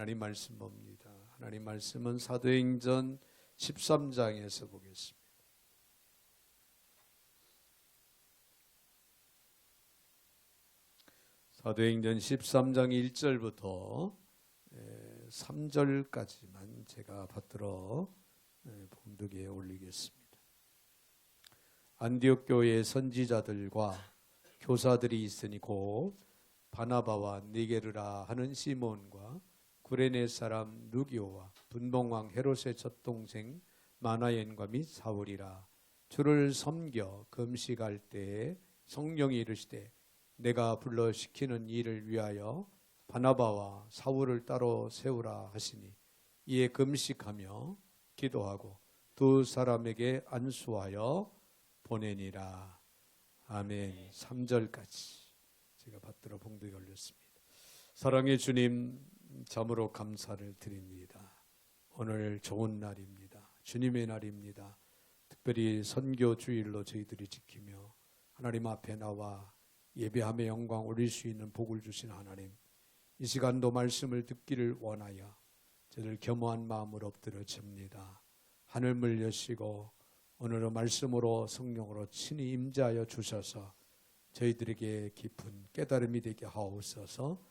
하나님 말씀 봅니다. 하나님 말씀은 사도행전 13장에서 보겠습니다. 사도행전 13장 1절부터 3절까지만 제가 받들어 봉독에 올리겠습니다. 안디옥 교회의 선지자들과 교사들이 있으니 곧 바나바와 니게르라 하는 시몬과 구레네 사람 누기오와 분봉왕 헤롯의 젖동생 마나엔과 및 사울이라. 주를 섬겨 금식할 때에 성령이 이르시되 내가 불러 시키는 일을 위하여 바나바와 사울을 따로 세우라 하시니 이에 금식하며 기도하고 두 사람에게 안수하여 보내니라. 아멘. 3절까지 제가 받들어 봉독에 올렸습니다. 사랑의 주님, 참으로 감사를 드립니다. 오늘 좋은 날입니다. 주님의 날입니다. 특별히 선교 주일로 저희들이 지키며 하나님 앞에 나와 예배함의 영광 올릴 수 있는 복을 주신 하나님, 이 시간도 말씀을 듣기를 원하여 저를 겸허한 마음으로 엎드려 집니다. 하늘을 여시고 오늘은 말씀으로 성령으로 친히 임재하여 주셔서 저희들에게 깊은 깨달음이 되게 하옵소서.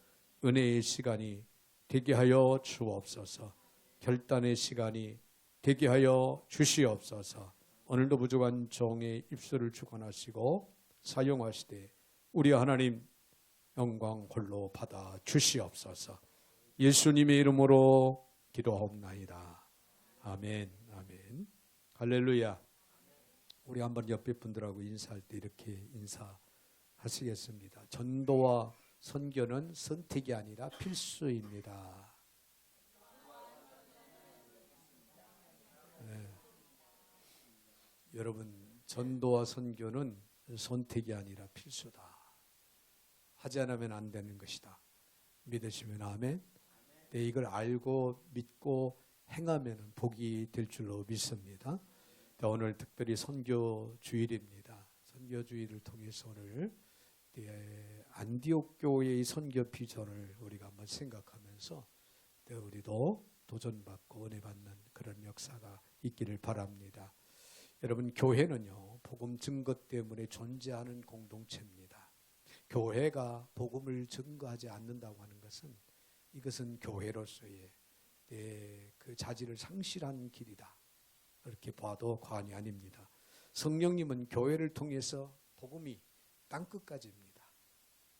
은혜의 시간이 되게 하여 주옵소서. 결단의 시간이 되게 하여 주시옵소서. 오늘도 부족한 종의 입술을 주관하시고 사용하시되 우리 하나님 영광 홀로 받아 주시옵소서. 예수님의 이름으로 기도하옵나이다. 아멘. 아멘. 할렐루야. 우리 한번 옆에 분들하고 인사할 때 이렇게 인사하시겠습니다. 전도와 선교는 선택이 아니라 필수입니다. 네. 여러분, 전도와 선교는 선택이 아니라 필수다. 하지 않으면 안 되는 것이다. 믿으시면 아멘. 네, 이걸 알고 믿고 행하면 복이 될 줄로 믿습니다. 오늘 특별히 선교 주일입니다. 선교 주일을 통해서 오늘 안디옥 교회의 선교 비전을 우리가 한번 생각하면서 우리도 도전받고 은혜 받는 그런 역사가 있기를 바랍니다. 여러분, 교회는요, 복음 증거 때문에 존재하는 공동체입니다. 교회가 복음을 증거하지 않는다고 하는 것은 이것은 교회로서의 그 자질을 상실한 길이다. 그렇게 봐도 과언이 아닙니다. 성령님은 교회를 통해서 복음이 땅끝까지입니다.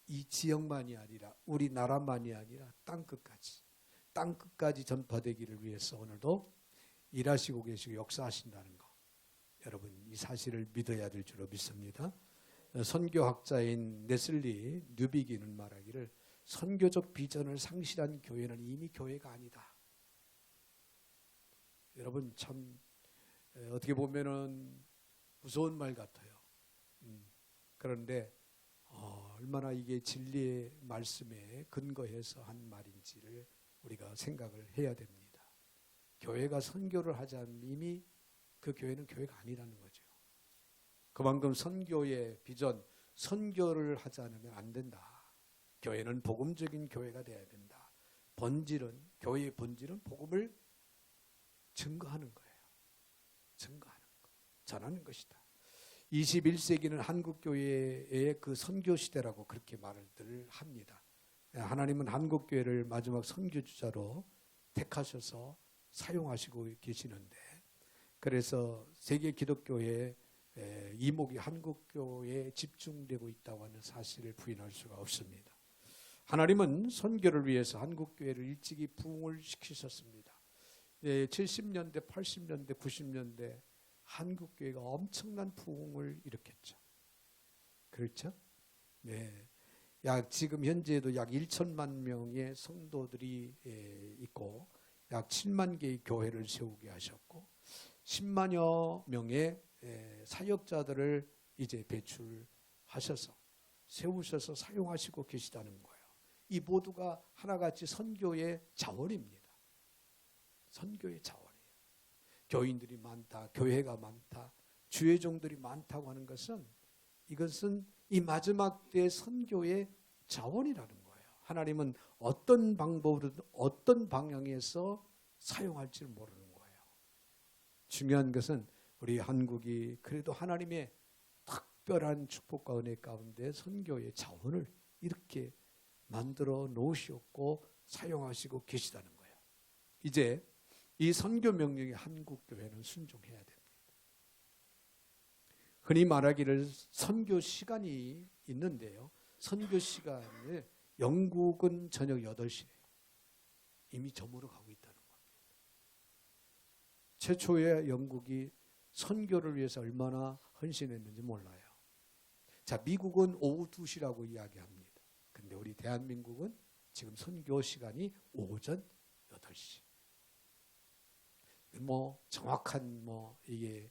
이 지역만이 아니라 우리나라만이 아니라 땅끝까지 전파되기를 위해서 오늘도 일하시고 계시고 역사하신다는 것, 여러분 이 사실을 믿어야 될 줄로 믿습니다. 선교학자인 네슬리 뉴비기는 말하기를 선교적 비전을 상실한 교회는 이미 교회가 아니다. 여러분 참 어떻게 보면은 무서운 말 같아요. 그런데 얼마나 이게 진리의 말씀에 근거해서 한 말인지를 우리가 생각을 해야 됩니다. 교회가 선교를 하지 않으면 이미 그 교회는 교회가 아니라는 거죠. 그만큼 선교의 비전, 선교를 하지 않으면 안 된다. 교회는 복음적인 교회가 돼야 된다. 교회의 본질은 복음을 증거하는 거예요. 증거하는 것, 전하는 것이다. 21세기는 한국교회의 그 선교 시대라고 그렇게 말을 합니다. 하나님은 한국교회를 마지막 선교주자로 택하셔서 사용하시고 계시는데, 그래서 세계 기독교의 이목이 한국교회에 집중되고 있다고 하는 사실을 부인할 수가 없습니다. 하나님은 선교를 위해서 한국교회를 일찍이 부흥을 시키셨습니다. 70년대, 80년대, 90년대 한국교회가 엄청난 부흥을 일으켰죠. 그렇죠? 네. 지금 현재에도 약 1천만 명의 성도들이 있고 약 7만 개의 교회를 세우게 하셨고 10만여 명의 사역자들을 이제 배출하셔서 세우셔서 사용하시고 계시다는 거예요. 이 모두가 하나같이 선교의 자원입니다. 선교의 자원이에요. 교인들이 많다, 교회가 많다, 주의 종들이 많다고 하는 것은 이것은 이 마지막 때 선교의 자원이라는 거예요. 하나님은 어떤 방법으로 어떤 방향에서 사용할지 모르는 거예요. 중요한 것은 우리 한국이 그래도 하나님의 특별한 축복과 은혜 가운데 선교의 자원을 이렇게 만들어 놓으셨고 사용하시고 계시다는 거예요. 이제 이 선교 명령에 한국 교회는 순종해야 됩니다. 흔히 말하기를 선교 시간이 있는데요. 선교 시간에 영국은 저녁 8시에 이미 저물어 가고 있다는 겁니다. 최초의 영국이 선교를 위해서 얼마나 헌신했는지 몰라요. 자, 미국은 오후 2시라고 이야기합니다. 근데 우리 대한민국은 지금 선교 시간이 오전 8시. 정확한 이게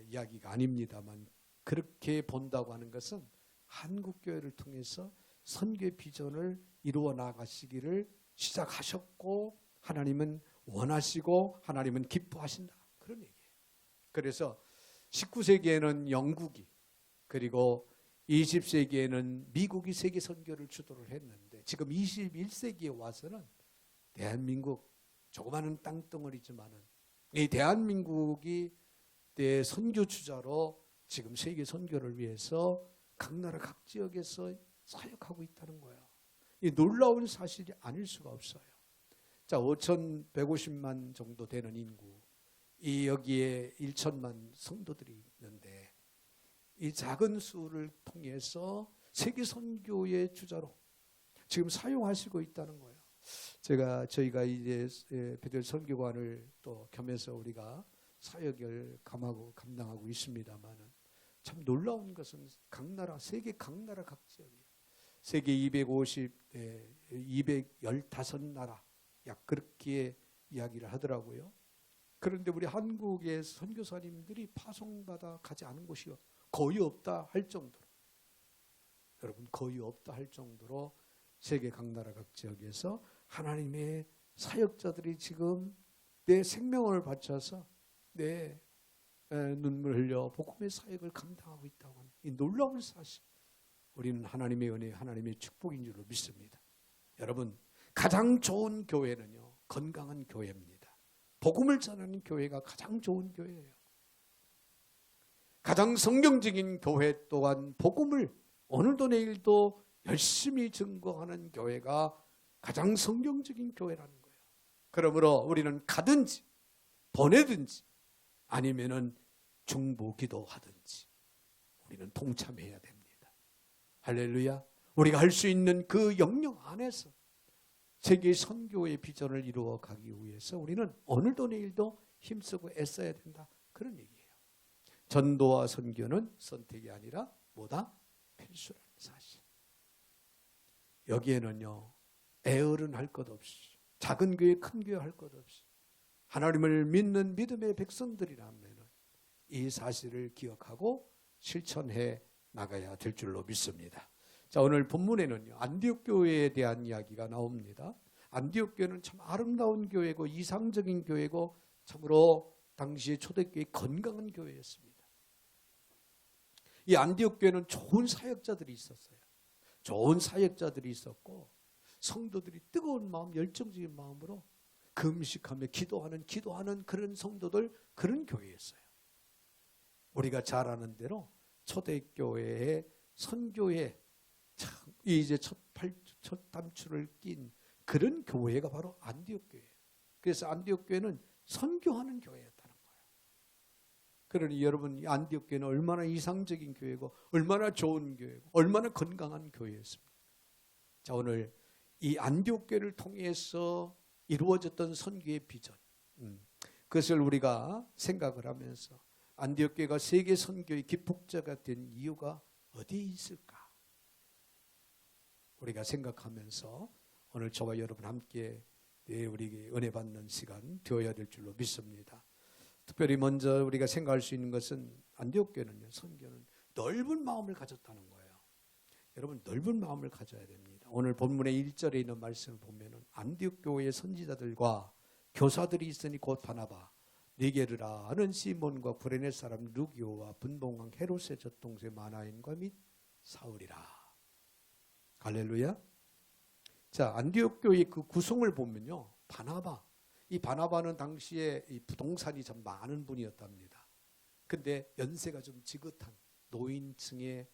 이야기가 아닙니다만 그렇게 본다고 하는 것은 한국 교회를 통해서 선교의 비전을 이루어 나가시기를 시작하셨고 하나님은 원하시고 하나님은 기뻐하신다. 그런 얘기예요. 그래서 19세기에는 영국이 그리고 20세기에는 미국이 세계 선교를 주도를 했는데 지금 21세기에 와서는 대한민국 조그마한 땅덩어리지만은 이 대한민국이 내 선교 주자로 지금 세계 선교를 위해서 각 나라 각 지역에서 사역하고 있다는 거예요. 이 놀라운 사실이 아닐 수가 없어요. 자, 5,150만 정도 되는 인구, 이 여기에 1천만 성도들이 있는데 이 작은 수를 통해서 세계 선교의 주자로 지금 사용하시고 있다는 거예요. 저희가 이제 베델 선교관을 또 겸해서 우리가 사역을 감당하고 있습니다만은 참 놀라운 것은 각 나라, 세계 각 나라 각 지역이에요. 세계 215나라 약 그렇게 이야기를 하더라고요. 그런데 우리 한국의 선교사님들이 파송받아 가지 않은 곳이 거의 없다 할 정도로, 여러분 거의 없다 할 정도로 세계 각 나라 각 지역에서 하나님의 사역자들이 지금 내 생명을 바쳐서 내 눈물 흘려 복음의 사역을 감당하고 있다고 하는 이 놀라운 사실, 우리는 하나님의 은혜, 하나님의 축복인 줄로 믿습니다. 여러분, 가장 좋은 교회는요, 건강한 교회입니다. 복음을 전하는 교회가 가장 좋은 교회예요. 가장 성경적인 교회 또한 복음을 오늘도 내일도 열심히 증거하는 교회가 가장 성경적인 교회라는 거예요. 그러므로 우리는 가든지 보내든지 아니면은 중보기도 하든지 우리는 동참해야 됩니다. 할렐루야. 우리가 할 수 있는 그 영역 안에서 세계 선교의 비전을 이루어 가기 위해서 우리는 오늘도 내일도 힘쓰고 애써야 된다. 그런 얘기예요. 전도와 선교는 선택이 아니라 뭐다? 필수라는 사실. 여기에는요, 애어른 할 것 없이, 작은 교회 큰 교회 할 것 없이 하나님을 믿는 믿음의 백성들이라면 이 사실을 기억하고 실천해 나가야 될 줄로 믿습니다. 자, 오늘 본문에는요, 안디옥 교회에 대한 이야기가 나옵니다. 안디옥 교회는 참 아름다운 교회고 이상적인 교회고 참으로 당시의 초대교회 건강한 교회였습니다. 이 안디옥 교회는 좋은 사역자들이 있었어요. 좋은 사역자들이 있었고 성도들이 뜨거운 마음, 열정적인 마음으로 금식하며 기도하는 그런 성도들, 그런 교회였어요. 우리가 잘 아는 대로 초대교회의 선교에 참 이제 첫 단추를 낀 그런 교회가 바로 안디옥 교회예요. 그래서 안디옥 교회는 선교하는 교회였다는 거예요. 그러니 여러분, 이 안디옥 교회는 얼마나 이상적인 교회고 얼마나 좋은 교회고 얼마나 건강한 교회였습니까? 자, 오늘 이 안디옥 교회를 통해서 이루어졌던 선교의 비전, 그것을 우리가 생각을 하면서 안디옥 교회가 세계 선교의 기폭제가 된 이유가 어디에 있을까? 우리가 생각하면서 오늘 저와 여러분 함께 우리 은혜 받는 시간 되어야 될 줄로 믿습니다. 특별히 먼저 우리가 생각할 수 있는 것은 안디옥 교회는요, 선교는 넓은 마음을 가졌다는 거예요. 여러분, 넓은 마음을 가져야 됩니다. 오늘 본문의 1절에 있는 말씀을 보면은 안디옥 교회의 선지자들과 교사들이 있으니 곧 바나바, 니게르라 하는 시몬과 구레네 사람 루기오와 분봉왕 헤롯의 젖동생 마나인과 및 사울이라. 할렐루야. 자, 안디옥 교회 그 구성을 보면요, 바나바. 이 바나바는 당시에 이 부동산이 참 많은 분이었답니다. 근데 연세가 좀 지긋한 노인층의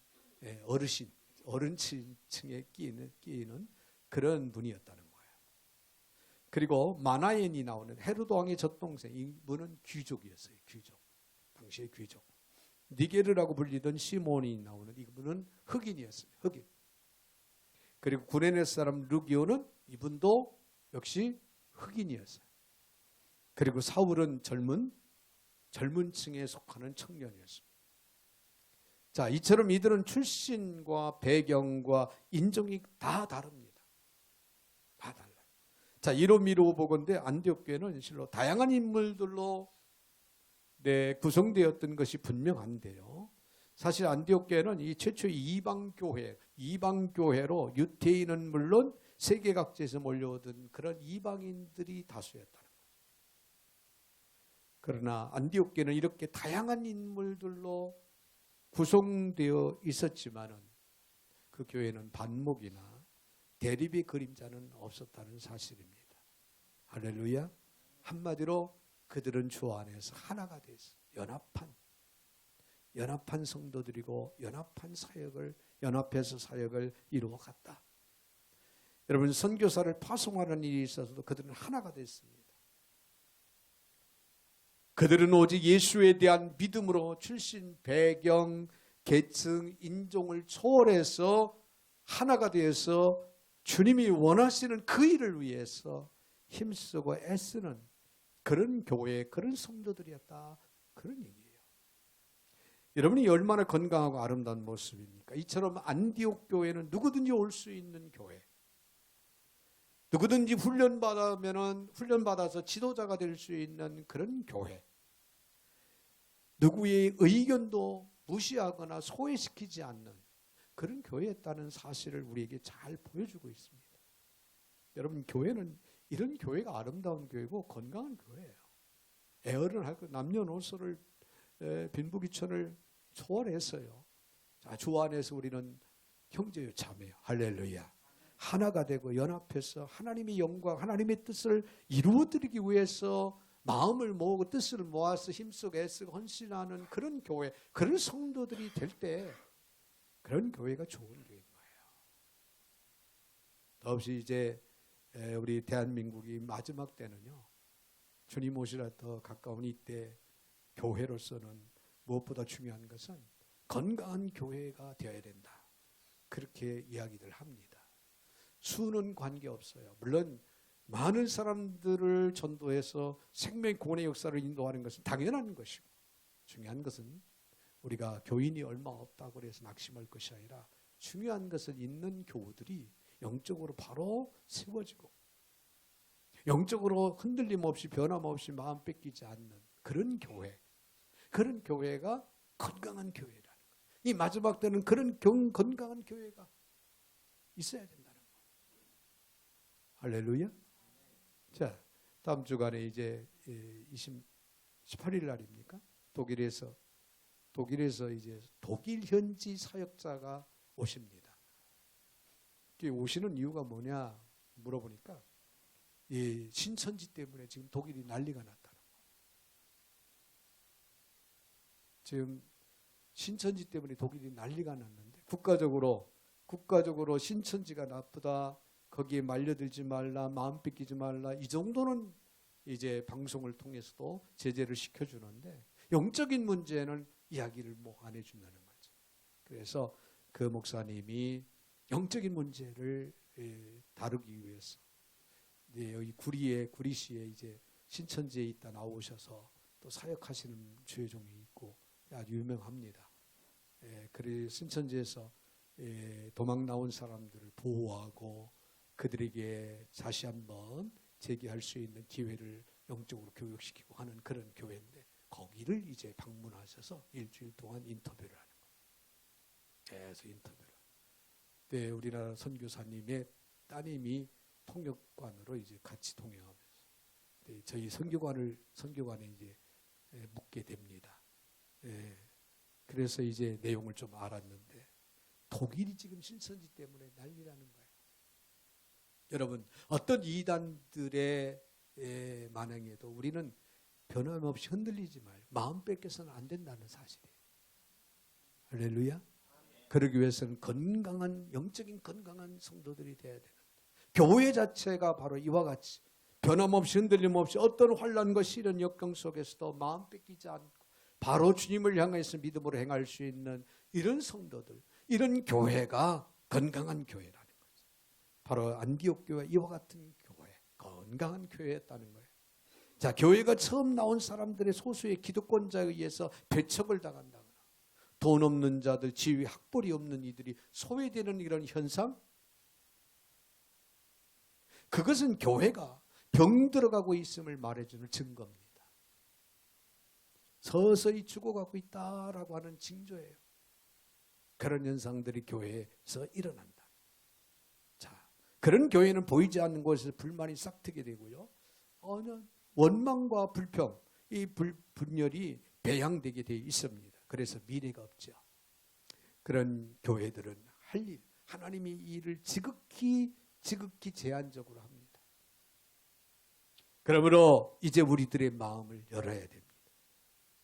어른층에 끼이는 그런 분이었다는 거예요. 그리고 마나엔이 나오는 헤로도 왕의 젖동생, 이분은 귀족이었어요. 귀족. 당시의 귀족. 니게르라고 불리던 시몬이 나오는 이분은 흑인이었어요. 흑인. 그리고 구레네 사람 르기오는 이분도 역시 흑인이었어요. 그리고 사울은 젊은 층에 속하는 청년이었습니다. 자, 이처럼 이들은 출신과 배경과 인종이 다 다릅니다. 다 달라요. 자, 이로 미루어 보건대 안디옥 교회는 실로 다양한 인물들로 구성되었던 것이 분명한데요. 사실 안디옥 교회는 이 최초의 이방 교회로 유대인은 물론 세계 각지에서 몰려오던 그런 이방인들이 다수였다는 거예요. 그러나 안디옥 교회는 이렇게 다양한 인물들로 구성되어 있었지만은 그 교회는 반목이나 대립의 그림자는 없었다는 사실입니다. 할렐루야. 한마디로 그들은 주 안에서 하나가 됐어요. 연합한 성도들이고 연합해서 사역을 이루어갔다. 여러분, 선교사를 파송하는 일이 있어서도 그들은 하나가 됐습니다. 그들은 오직 예수에 대한 믿음으로 출신, 배경, 계층, 인종을 초월해서 하나가 되어서 주님이 원하시는 그 일을 위해서 힘쓰고 애쓰는 그런 교회, 그런 성도들이었다. 그런 얘기예요. 여러분이 얼마나 건강하고 아름다운 모습입니까? 이처럼 안디옥 교회는 누구든지 올 수 있는 교회. 누구든지 훈련받아서 지도자가 될 수 있는 그런 교회. 누구의 의견도 무시하거나 소외시키지 않는 그런 교회였다는 사실을 우리에게 잘 보여주고 있습니다. 여러분, 교회는 이런 교회가 아름다운 교회고 건강한 교회예요. 애어른 할 것, 남녀노소를 빈부귀천을 초월했어요. 자, 주 안에서 우리는 형제요 자매요. 할렐루야. 하나가 되고 연합해서 하나님의 영광, 하나님의 뜻을 이루어드리기 위해서 마음을 모으고 뜻을 모아서 힘쓰고 애쓰고 헌신하는 그런 교회, 그런 성도들이 될 때 그런 교회가 좋은 교회인 거예요. 더없이 이제 우리 대한민국이 마지막 때는요, 주님 오시라 더 가까운 이때 교회로서는 무엇보다 중요한 것은 건강한 교회가 되어야 된다. 그렇게 이야기들 합니다. 수는 관계없어요. 물론 많은 사람들을 전도해서 생명 구원의 역사를 인도하는 것은 당연한 것이고, 중요한 것은 우리가 교인이 얼마 없다고 해서 낙심할 것이 아니라 중요한 것은 있는 교우들이 영적으로 바로 세워지고 영적으로 흔들림 없이 변함없이 마음 뺏기지 않는 그런 교회, 그런 교회가 건강한 교회라는 거예요. 이 마지막 때는 그런 건강한 교회가 있어야 된다는 거예요. 할렐루야. 자, 다음 주간에 이제 18일 날입니까? 독일에서 이제 독일 현지 사역자가 오십니다. 오시는 이유가 뭐냐 물어보니까 이 신천지 때문에 지금 독일이 난리가 났다는 거예요. 지금 신천지 때문에 독일이 난리가 났는데 국가적으로 신천지가 나쁘다, 거기에 말려들지 말라, 마음 뺏기지 말라, 이 정도는 이제 방송을 통해서도 제재를 시켜주는데 영적인 문제는 이야기를 뭐 안 해준다는 거죠. 그래서 그 목사님이 영적인 문제를 다루기 위해서 여기 구리시에 이제 신천지에 있다 나오셔서 또 사역하시는 주회종이 있고 아주 유명합니다. 그래서 신천지에서 도망 나온 사람들을 보호하고 그들에게 다시 한번 재기할 수 있는 기회를 영적으로 교육시키고 하는 그런 교회인데 거기를 이제 방문하셔서 일주일 동안 인터뷰를 하는 거예요. 계속 인터뷰를. 네, 우리나라 선교사님의 따님이 통역관으로 이제 같이 통역하면서 네, 저희 선교관에 이제 묻게 됩니다. 그래서 이제 내용을 좀 알았는데 독일이 지금 신천지 때문에 난리라는 거예요. 여러분, 어떤 이단들의 만행에도 우리는 변함없이 흔들리지 말고 마음 뺏겨서는 안 된다는 사실이에요. 할렐루야. 그러기 위해서는 건강한, 영적인 건강한 성도들이 되어야 되는, 교회 자체가 바로 이와 같이 변함없이 흔들림 없이 어떤 환난과 시련 역경 속에서도 마음 뺏기지 않고 바로 주님을 향해서 믿음으로 행할 수 있는 이런 성도들, 이런 교회가 건강한 교회라는 거죠. 바로 안디옥 교회, 이와 같은 교회, 건강한 교회였다는 거예요. 자, 교회가 처음 나온 사람들의 소수의 기득권자에 의해서 배척을 당한다거나 돈 없는 자들, 지위, 학벌이 없는 이들이 소외되는 이런 현상, 그것은 교회가 병들어가고 있음을 말해주는 증거입니다. 서서히 죽어가고 있다라고 하는 징조예요. 그런 현상들이 교회에서 일어난다. 자, 그런 교회는 보이지 않는 곳에서 불만이 싹트게 되고요. 원망과 불평, 이 분열이 배양되게 되어 있습니다. 그래서 미래가 없죠. 그런 교회들은 할 일, 하나님이 이 일을 지극히 제한적으로 합니다. 그러므로 이제 우리들의 마음을 열어야 됩니다.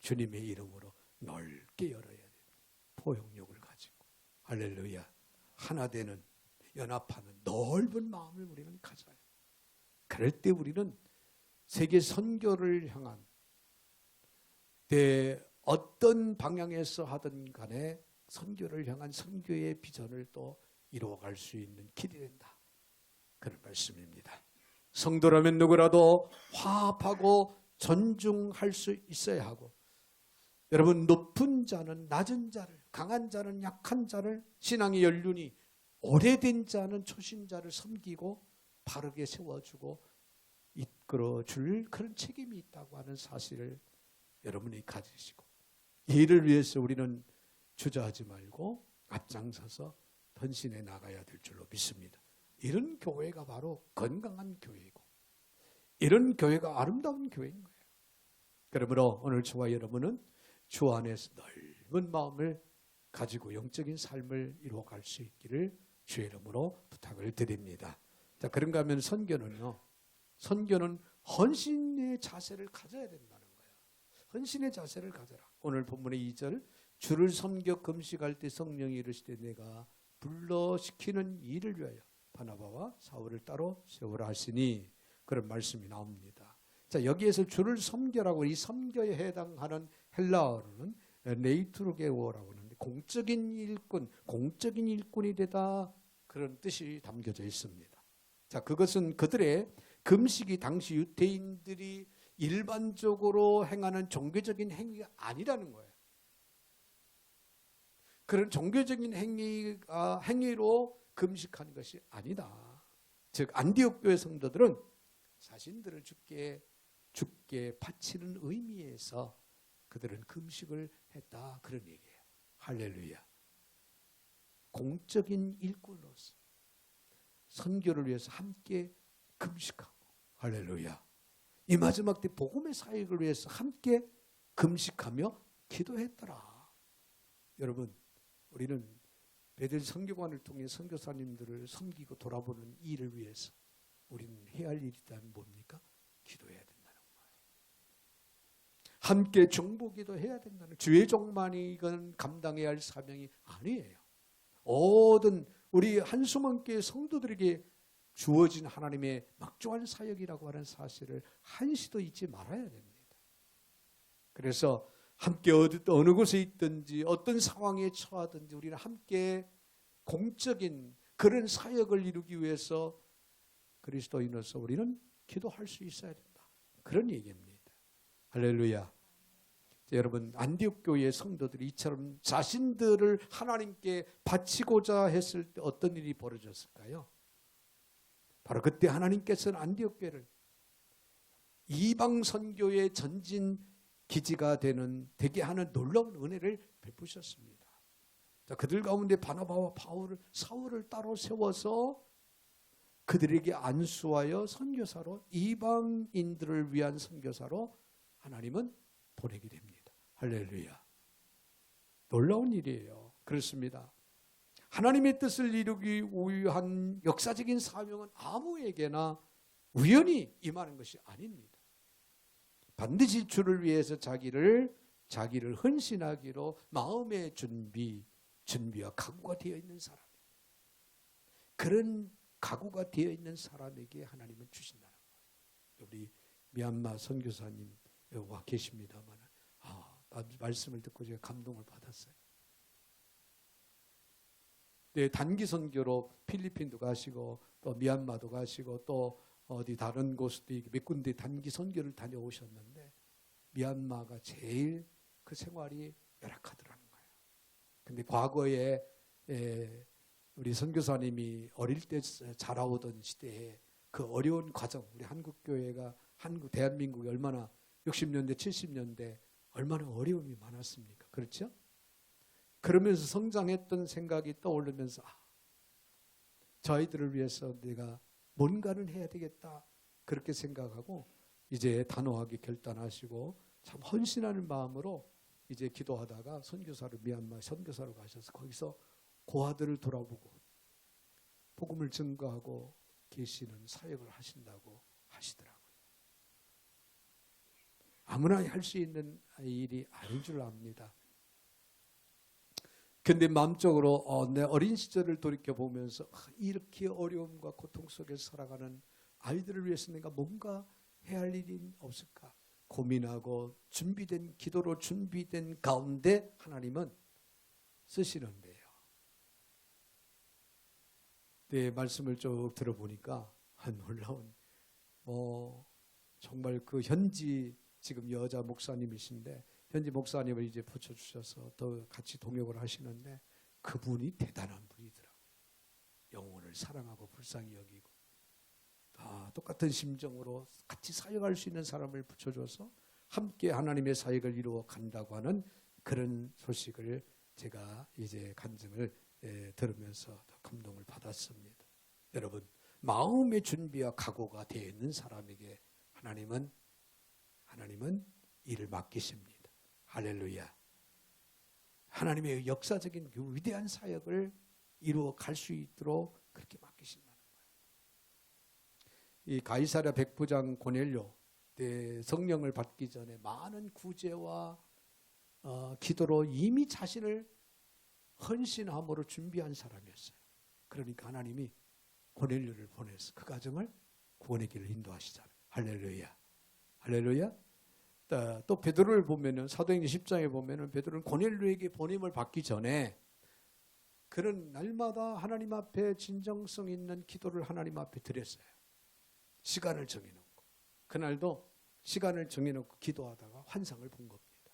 주님의 이름으로 넓게 열어야 됩니다. 포용력을 가지고. 할렐루야. 하나 되는, 연합하는 넓은 마음을 우리는 가져야 해요. 그럴 때 우리는 세계 선교를 향한 어떤 방향에서 하든 간에 선교를 향한 선교의 비전을 또 이루어갈 수 있는 길이 된다. 그런 말씀입니다. 성도라면 누구라도 화합하고 존중할 수 있어야 하고, 여러분, 높은 자는 낮은 자를, 강한 자는 약한 자를, 신앙의 연륜이 오래된 자는 초신자를 섬기고 바르게 세워주고 이끌어줄 그런 책임이 있다고 하는 사실을 여러분이 가지시고, 이 일을 위해서 우리는 주저하지 말고 앞장서서 헌신해 나가야 될 줄로 믿습니다. 이런 교회가 바로 건강한 교회이고, 이런 교회가 아름다운 교회인 거예요. 그러므로 오늘 저와 여러분은 주 안에서 넓은 마음을 가지고 영적인 삶을 이루어갈 수 있기를 주의 이름으로 부탁을 드립니다. 자, 그런가 하면 선교는요, 선교는 헌신의 자세를 가져야 된다는 거예요. 헌신의 자세를 가져라. 오늘 본문의 2절, 주를 섬겨 금식할 때 성령이 이르시되 내가 불러시키는 일을 위하여 바나바와 사울을 따로 세우라 하시니, 그런 말씀이 나옵니다. 자, 여기에서 주를 섬겨라고, 이 섬겨에 해당하는 헬라어로는 네이트로게오라고 하는데 공적인 일꾼, 공적인 일꾼이 되다, 그런 뜻이 담겨져 있습니다. 자, 그것은 그들의 금식이 당시 유대인들이 일반적으로 행하는 종교적인 행위가 아니라는 거예요. 그런 종교적인 행위로 금식하는 것이 아니다. 즉 안디옥 교회 성도들은 자신들을 주께 바치는 의미에서 그들은 금식을 했다, 그런 얘기예요. 할렐루야. 공적인 일꾼으로서 선교를 위해서 함께 금식하고, 할렐루야. 이 마지막 때 복음의 사역을 위해서 함께 금식하며 기도했더라. 여러분, 우리는 베들 선교관을 통해 선교사님들을 섬기고 돌아보는 일을 위해서 우리는 해야 할 일이 있다면 뭡니까? 기도해야 된다는 거예요. 함께 중보기도 해야 된다는, 주의 종만이 이건 감당해야 할 사명이 아니에요. 모든 우리 한수만교회 성도들에게 주어진 하나님의 막중한 사역이라고 하는 사실을 한시도 잊지 말아야 됩니다. 그래서 함께 어느 곳에 있든지 어떤 상황에 처하든지 우리는 함께 공적인 그런 사역을 이루기 위해서 그리스도인으로서 우리는 기도할 수 있어야 된다, 그런 얘기입니다. 할렐루야. 여러분, 안디옥 교회의 성도들이 이처럼 자신들을 하나님께 바치고자 했을 때 어떤 일이 벌어졌을까요? 바로 그때 하나님께서는 안디옥 교회를 이방 선교의 전진 기지가 되게 하는 놀라운 은혜를 베푸셨습니다. 자, 그들 가운데 바나바와 사울을 따로 세워서 그들에게 안수하여 선교사로, 이방인들을 위한 선교사로 하나님은 보내게 됩니다. 할렐루야. 놀라운 일이에요. 그렇습니다. 하나님의 뜻을 이루기 위한 역사적인 사명은 아무에게나 우연히 임하는 것이 아닙니다. 반드시 주를 위해서 자기를 헌신하기로 마음의 준비와 각오가 되어 있는 사람, 그런 각오가 되어 있는 사람에게 하나님은 주신다는 거예요. 우리 미얀마 선교사님 와 계십니다만, 말씀을 듣고 제가 감동을 받았어요. 네, 단기 선교로 필리핀도 가시고 또 미얀마도 가시고 또 어디 다른 곳도 몇 군데 단기 선교를 다녀오셨는데 미얀마가 제일 그 생활이 열악하더라는 거예요. 근데 과거에 우리 선교사님이 어릴 때 자라오던 시대에 그 어려운 과정, 우리 한국교회가 대한민국이 얼마나 60년대 70년대 얼마나 어려움이 많았습니까? 그렇죠? 그러면서 성장했던 생각이 떠오르면서 저희들을 위해서 내가 뭔가를 해야 되겠다 그렇게 생각하고 이제 단호하게 결단하시고 참 헌신하는 마음으로 이제 기도하다가 미얀마 선교사로 가셔서 거기서 고아들을 돌아보고 복음을 증거하고 계시는 사역을 하신다고 하시더라고요. 아무나 할 수 있는 일이 아닌 줄 압니다. 근데 마음적으로 내 어린 시절을 돌이켜보면서 이렇게 어려움과 고통 속에서 살아가는 아이들을 위해서 내가 뭔가 해야 할 일이 없을까 고민하고 기도로 준비된 가운데 하나님은 쓰시는데요. 네, 말씀을 쭉 들어보니까 놀라운 정말 그 현지 지금 여자 목사님이신데 현지 목사님을 이제 붙여주셔서 더 같이 동역을 하시는데 그분이 대단한 분이더라고요. 영혼을 사랑하고 불쌍히 여기고 똑같은 심정으로 같이 사역할 수 있는 사람을 붙여줘서 함께 하나님의 사역을 이루어 간다고 하는 그런 소식을 제가 이제 간증을 들으면서 감동을 받았습니다. 여러분, 마음의 준비와 각오가 되어 있는 사람에게 하나님은 일을 맡기십니다. 할렐루야. 하나님의 역사적인 그 위대한 사역을 이루어 갈 수 있도록 그렇게 맡기신다는 거예요. 이 가이사랴 백부장 고넬료 성령을 받기 전에 많은 구제와 기도로 이미 자신을 헌신함으로 준비한 사람이었어요. 그러니까 하나님이 고넬료를 보내서 그 가정을 구원의 길을 인도하시잖아요. 할렐루야. 할렐루야. 또 베드로를 보면은 사도행전 10장에 보면은 베드로는 고넬료에게 보냄을 받기 전에 그런 날마다 하나님 앞에 진정성 있는 기도를 하나님 앞에 드렸어요. 시간을 정해놓고 그날도 시간을 정해놓고 기도하다가 환상을 본 겁니다.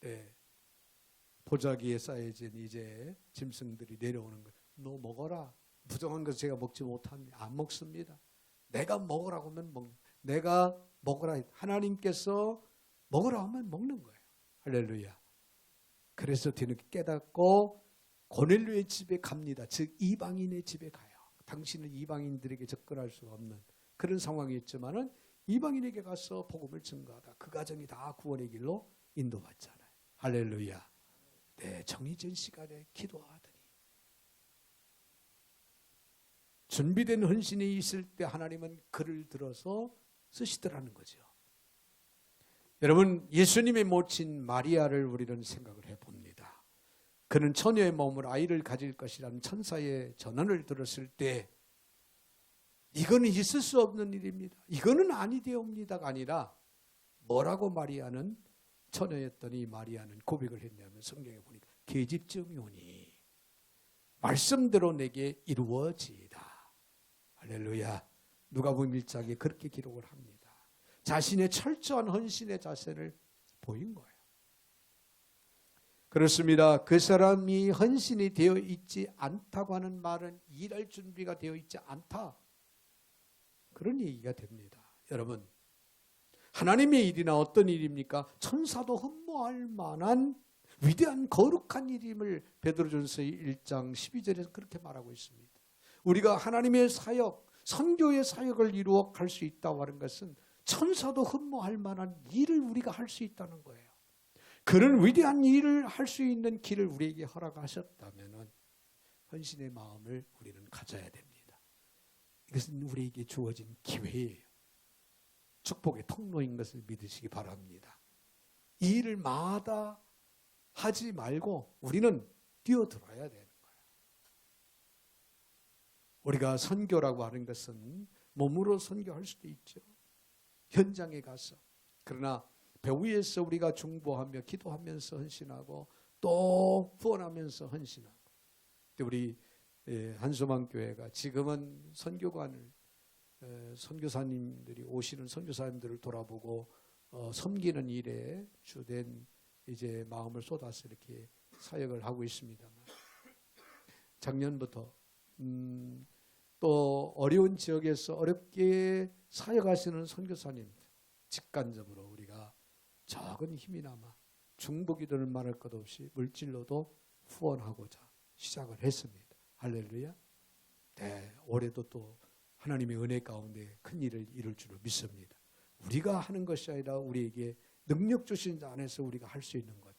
네, 보자기에 쌓여진 이제 짐승들이 내려오는 거. 너 먹어라. 부정한 것을 제가 먹지 못합니다. 안 먹습니다. 내가 먹으라고 하면 내가 먹으라. 하나님께서 먹으라 하면 먹는 거예요. 할렐루야. 그래서 뒤늦게 깨닫고 고넬료의 집에 갑니다. 즉 이방인의 집에 가요. 당신은 이방인들에게 접근할 수 없는 그런 상황이었지만은 이방인에게 가서 복음을 증거하다 그 가정이 다 구원의 길로 인도받잖아요. 할렐루야. 네, 정해진 시간에 기도하더니 준비된 헌신이 있을 때 하나님은 글을 들어서 쓰시더라는 거죠. 여러분, 예수님의 모친 마리아를 우리는 생각을 해봅니다. 그는 처녀의 몸으로 아이를 가질 것이라는 천사의 전언을 들었을 때 이거는 있을 수 없는 일입니다. 이거는 아니되옵니다가 아니라 뭐라고 마리아는 처녀였더니 마리아는 고백을 했냐면 성경에 보니까 계집증이 오니 말씀대로 내게 이루어지이다. 할렐루야. 누가복음 1장에 그렇게 기록을 합니다. 자신의 철저한 헌신의 자세를 보인 거예요. 그렇습니다. 그 사람이 헌신이 되어 있지 않다고 하는 말은 일할 준비가 되어 있지 않다. 그런 얘기가 됩니다. 여러분, 하나님의 일이나 어떤 일입니까? 천사도 흠모할 만한 위대한 거룩한 일임을 베드로전서 1장 12절에서 그렇게 말하고 있습니다. 우리가 하나님의 사역, 선교의 사역을 이루어 갈 수 있다고 하는 것은 천사도 흠모할 만한 일을 우리가 할 수 있다는 거예요. 그런 위대한 일을 할 수 있는 길을 우리에게 허락하셨다면 헌신의 마음을 우리는 가져야 됩니다. 이것은 우리에게 주어진 기회예요. 축복의 통로인 것을 믿으시기 바랍니다. 이 일을 마다 하지 말고 우리는 뛰어들어야 되는 거예요. 우리가 선교라고 하는 것은 몸으로 선교할 수도 있죠. 현장에 가서. 그러나 배 위에서 우리가 중보하며 기도하면서 헌신하고 또 후원하면서 헌신하고. 우리 한소망 교회가 지금은 선교관을 선교사님들이 오시는 선교사님들을 돌아보고 섬기는 일에 주된 이제 마음을 쏟아서 이렇게 사역을 하고 있습니다만, 작년부터 또 어려운 지역에서 어렵게 사역하시는 선교사님 직간접으로 우리가 적은 힘이나마 중보기도를 말할 것 없이 물질로도 후원하고자 시작을 했습니다. 할렐루야. 네, 올해도 또 하나님의 은혜 가운데 큰 일을 이룰 줄로 믿습니다. 우리가 하는 것이 아니라 우리에게 능력 주신 자 안에서 우리가 할 수 있는 겁니다.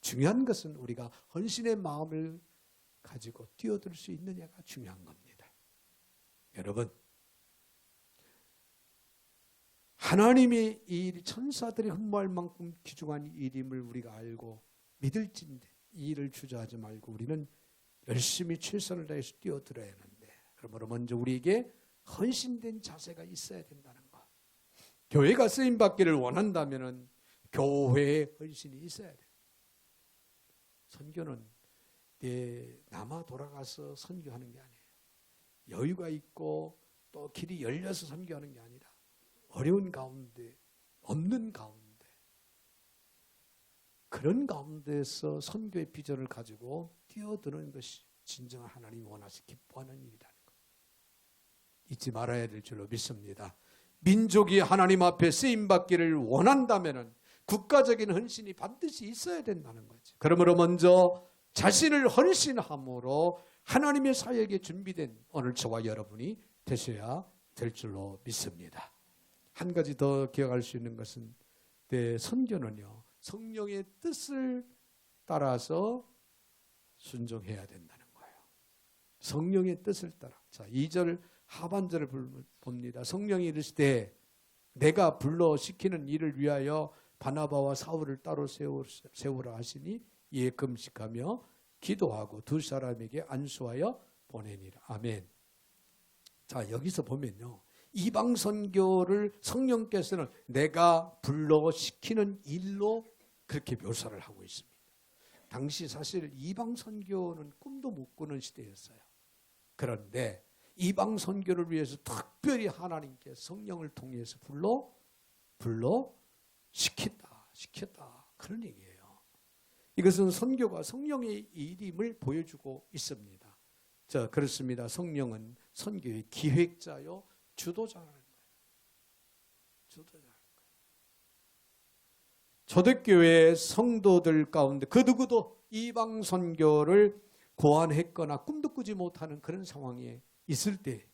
중요한 것은 우리가 헌신의 마음을 가지고 뛰어들 수 있느냐가 중요한 겁니다. 여러분, 하나님의 이 일이 천사들이 흠모할 만큼 귀중한 일임을 우리가 알고 믿을진데 이 일을 주저하지 말고 우리는 열심히 최선을 다해서 뛰어들어야 하는데, 그러므로 먼저 우리에게 헌신된 자세가 있어야 된다는 것. 교회가 쓰임받기를 원한다면 교회에 헌신이 있어야 돼요. 선교는 남아 돌아가서 선교하는 게 아니에요. 여유가 있고 또 길이 열려서 선교하는 게 아니라 어려운 가운데, 없는 가운데, 그런 가운데서 선교의 비전을 가지고 뛰어드는 것이 진정한 하나님이 원하시 기뻐하는 일이라는 것. 잊지 말아야 될 줄로 믿습니다. 민족이 하나님 앞에 쓰임받기를 원한다면 국가적인 헌신이 반드시 있어야 된다는 거죠. 그러므로 먼저 자신을 헌신함으로 하나님의 사역에 준비된 오늘 저와 여러분이 되셔야 될 줄로 믿습니다. 한 가지 더 기억할 수 있는 것은 선교는요, 성령의 뜻을 따라서 순종해야 된다는 거예요. 성령의 뜻을 따라. 자, 2절 하반절을 봅니다. 성령이 이르시되 내가 불러 시키는 일을 위하여 바나바와 사울을 따로 세우라 하시니 이에 금식하며 기도하고 두 사람에게 안수하여 보내니라. 아멘. 자, 여기서 보면요, 이방 선교를 성령께서는 내가 불러 시키는 일로 그렇게 묘사를 하고 있습니다. 당시 사실 이방 선교는 꿈도 못 꾸는 시대였어요. 그런데 이방 선교를 위해서 특별히 하나님께 성령을 통해서 불러 시켰다. 그런 얘기예요. 이것은 선교가 성령의 일임을 보여주고 있습니다. 자, 그렇습니다. 성령은 선교의 기획자요, 주도자라는 거예요. 주도자라는 거예요. 초대교회 성도들 가운데 그 누구도 이방 선교를 고안했거나 꿈도 꾸지 못하는 그런 상황에 있을 때,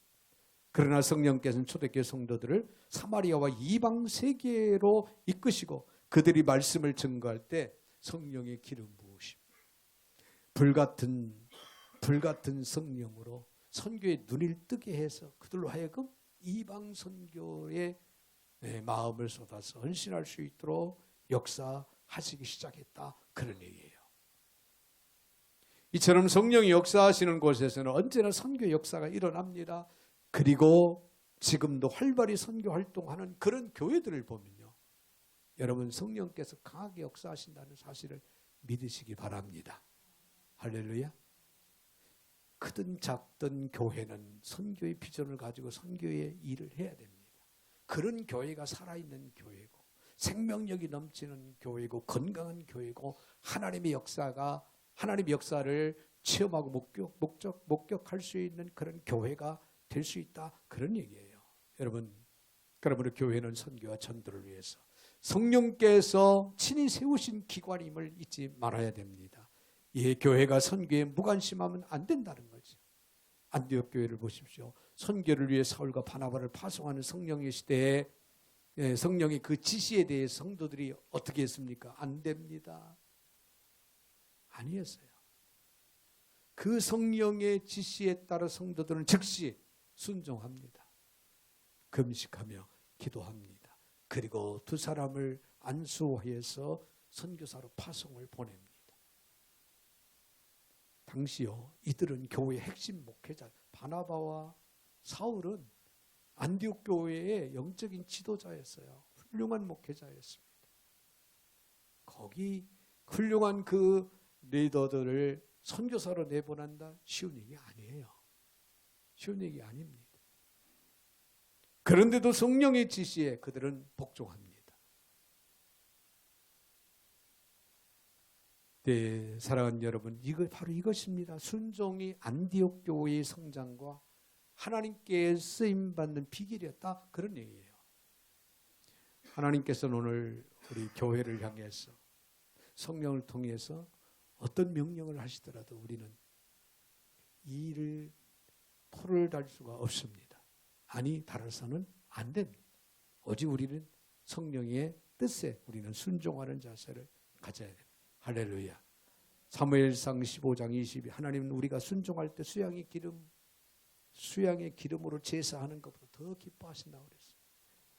그러나 성령께서는 초대교회 성도들을 사마리아와 이방 세계로 이끄시고 그들이 말씀을 증거할 때 성령의 기름 부으심, 불같은 성령으로 선교의 눈을 뜨게 해서 그들로 하여금 이방 선교의 마음을 쏟아서 헌신할 수 있도록 역사하시기 시작했다, 그런 얘기예요. 이처럼 성령이 역사하시는 곳에서는 언제나 선교 역사가 일어납니다. 그리고 지금도 활발히 선교 활동하는 그런 교회들을 보면요, 여러분, 성령께서 강하게 역사하신다는 사실을 믿으시기 바랍니다. 할렐루야. 크든 작든 교회는 선교의 비전을 가지고 선교의 일을 해야 됩니다. 그런 교회가 살아있는 교회고 생명력이 넘치는 교회고 건강한 교회고 하나님의 역사를 체험하고 목격할 수 있는 그런 교회가 될 수 있다, 그런 얘기예요. 여러분, 그러므로 교회는 선교와 전도를 위해서 성령께서 친히 세우신 기관임을 잊지 말아야 됩니다. 이 교회가 선교에 무관심하면 안 된다는 거죠. 안디옥 교회를 보십시오. 선교를 위해 사울과 바나바를 파송하는 성령의 시대에 성령의 그 지시에 대해 성도들이 어떻게 했습니까? 안 됩니다. 아니었어요. 그 성령의 지시에 따라 성도들은 즉시 순종합니다. 금식하며 기도합니다. 그리고 두 사람을 안수해서 선교사로 파송을 보냅니다. 당시요, 이들은 교회의 핵심 목회자, 바나바와 사울은 안디옥 교회의 영적인 지도자였어요. 훌륭한 목회자였습니다. 거기 훌륭한 그 리더들을 선교사로 내보낸다? 쉬운 얘기 아니에요. 쉬운 얘기 아닙니다. 그런데도 성령의 지시에 그들은 복종합니다. 네, 사랑하는 여러분, 이거 바로 이것입니다. 순종이 안디옥 교회의 성장과 하나님께 쓰임받는 비결이었다, 그런 얘기예요. 하나님께서는 오늘 우리 교회를 향해서 성령을 통해서 어떤 명령을 하시더라도 우리는 이 일을 토를 달 수가 없습니다. 아니, 달아서는 안 됩니다. 오직 우리는 성령의 뜻에 우리는 순종하는 자세를 가져야 됩니다. 할렐루야. 사무엘상 15장 22, 하나님은 우리가 순종할 때 수양의 기름으로 제사하는 것보다 더 기뻐하신다고 그랬어요.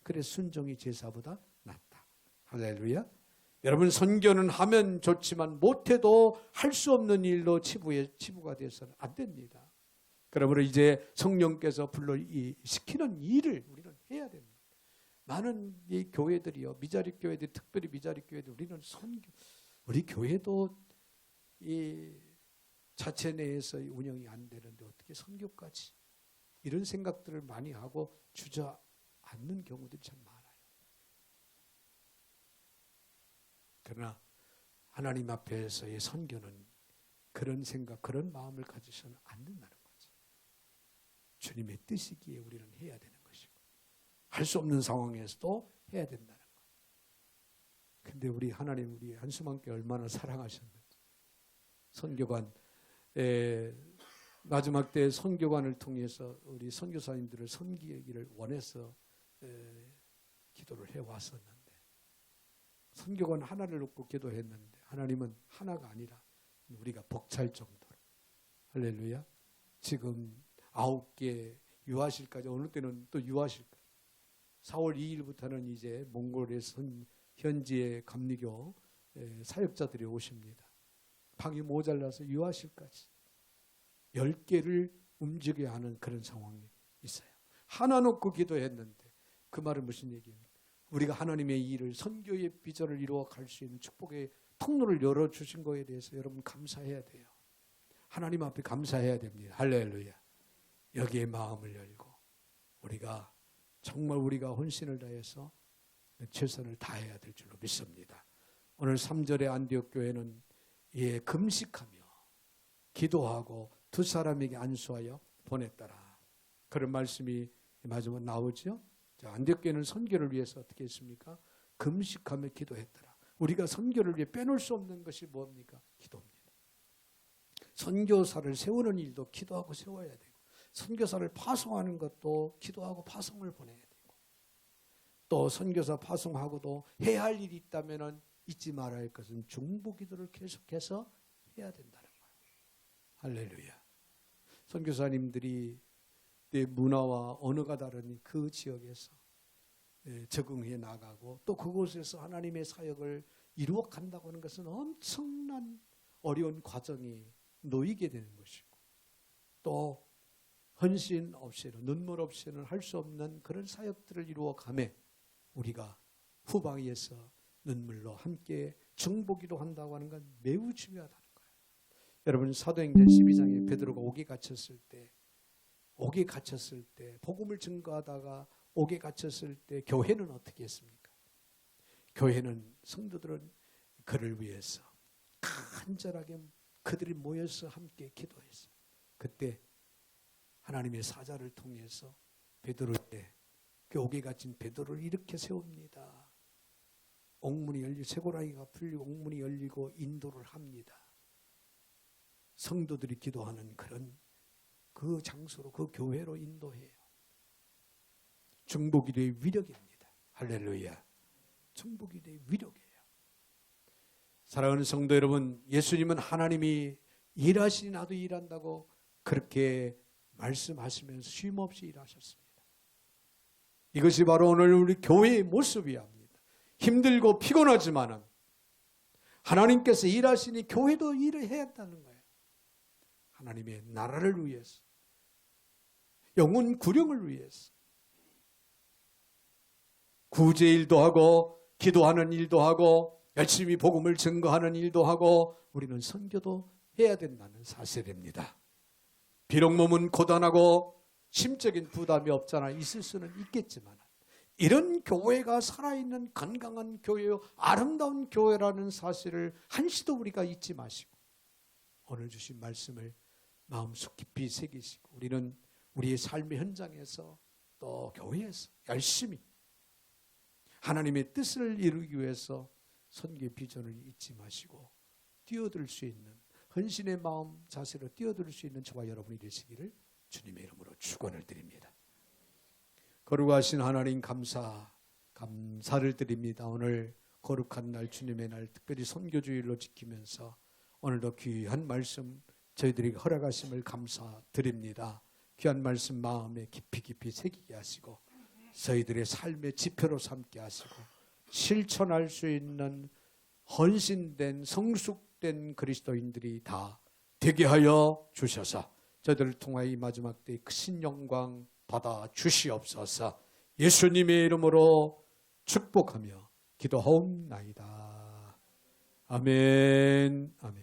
그래서 순종이 제사보다 낫다. 할렐루야. 여러분, 선교는 하면 좋지만 못해도 할 수 없는 일로 치부가 돼서는 안 됩니다. 그러므로 이제 성령께서 불러 시키는 일을 우리는 해야 됩니다. 많은 이 교회들이요, 미자립 교회들, 특별히 미자립 교회들, 우리는 선교, 우리 교회도 이 자체 내에서 운영이 안 되는데 어떻게 선교까지, 이런 생각들을 많이 하고 주저앉는 경우들이 참 많아요. 그러나 하나님 앞에서의 선교는 그런 생각, 그런 마음을 가지서는 안 된다는 거죠. 주님의 뜻이기에 우리는 해야 되는 것이고, 할 수 없는 상황에서도 해야 된다는 거예요. 근데 우리 하나님, 우리 한수만께 얼마나 사랑하셨는지. 선교관, 마지막 때 선교관을 통해서 우리 선교사님들을 섬기기를 원해서 기도를 해왔었는데, 선교관 하나를 놓고 기도했는데 하나님은 하나가 아니라 우리가 벅찰 정도로, 할렐루야, 지금 9개 유아실까지, 어느 때는 또 유아실까지, 4월 2일부터는 이제 몽골에서 현지의 감리교 사역자들이 오십니다. 방이 모자라서 유아실까지 10개를 움직여야 하는 그런 상황이 있어요. 하나 놓고 기도했는데 그 말은 무슨 얘기입니까? 우리가 하나님의 일을, 선교의 비전을 이루어 갈 수 있는 축복의 통로를 열어주신 거에 대해서 여러분 감사해야 돼요. 하나님 앞에 감사해야 됩니다. 할렐루야. 여기에 마음을 열고 우리가 정말 우리가 헌신을 다해서 최선을 다해야 될 줄로 믿습니다. 오늘 3절의 안디옥 교회는 금식하며 기도하고 두 사람에게 안수하여 보냈더라. 그런 말씀이 마지막에 나오죠. 안디옥 교회는 선교를 위해서 어떻게 했습니까? 금식하며 기도했더라. 우리가 선교를 위해 빼놓을 수 없는 것이 뭡니까? 기도입니다. 선교사를 세우는 일도 기도하고 세워야 되고, 선교사를 파송하는 것도 기도하고 파송을 보내야 되고, 또 선교사 파송하고도 해야 할 일이 있다면 잊지 말아야 할 것은 중보기도를 계속해서 해야 된다는 거예요. 할렐루야. 선교사님들이 내 문화와 언어가 다른 그 지역에서 적응해 나가고 또 그곳에서 하나님의 사역을 이루어 간다고 하는 것은 엄청난 어려운 과정이 놓이게 되는 것이고, 또 헌신 없이는, 눈물 없이는 할 수 없는 그런 사역들을 이루어 가매 우리가 후방에서 눈물로 함께 중보기도 한다고 하는 건 매우 중요하다는 거예요. 여러분, 사도행전 12장에 베드로가 옥에 갇혔을 때 복음을 증거하다가 옥에 갇혔을 때 교회는 어떻게 했습니까? 교회는, 성도들은 그를 위해서 간절하게 그들이 모여서 함께 기도했어요. 그때 하나님의 사자를 통해서 베드로의 그 옥에 갇힌 베드로를 이렇게 세웁니다. 옥문이 열리고 쇠고랑이가 풀리고 옥문이 열리고 인도를 합니다. 성도들이 기도하는 그런 그 장소로, 그 교회로 인도해요. 중보기도의 위력입니다. 할렐루야. 중보기도의 위력이에요. 사랑하는 성도 여러분, 예수님은 하나님이 일하시니 나도 일한다고 그렇게 말씀하시면서 쉼없이 일하셨습니다. 이것이 바로 오늘 우리 교회의 모습이야 합니다. 힘들고 피곤하지만은 하나님께서 일하시니 교회도 일을 해야 한다는 거예요. 하나님의 나라를 위해서, 영혼 구령을 위해서 구제일도 하고 기도하는 일도 하고 열심히 복음을 증거하는 일도 하고 우리는 선교도 해야 된다는 사실입니다. 비록 몸은 고단하고 심적인 부담이 없잖아 있을 수는 있겠지만 이런 교회가 살아있는 건강한 교회요 아름다운 교회라는 사실을 한시도 우리가 잊지 마시고 오늘 주신 말씀을 마음속 깊이 새기시고 우리는 우리의 삶의 현장에서 또 교회에서 열심히 하나님의 뜻을 이루기 위해서 선교의 비전을 잊지 마시고 뛰어들 수 있는 헌신의 마음 자세로 뛰어들 수 있는 저와 여러분이 되시기를 주님의 이름으로 축원을 드립니다. 거룩하신 하나님 감사를 드립니다. 오늘 거룩한 날 주님의 날 특별히 선교주일로 지키면서 오늘도 귀한 말씀 저희들에게 허락하심을 감사드립니다. 귀한 말씀 마음에 깊이 새기게 하시고 저희들의 삶의 지표로 삼게 하시고 실천할 수 있는 헌신된 성숙된 그리스도인들이 다 되게 하여 주셔서 저희들을 통하여 이 마지막 때의 크신 영광 받아 주시옵소서. 예수님의 이름으로 축복하며 기도하옵나이다. 아멘. 아멘.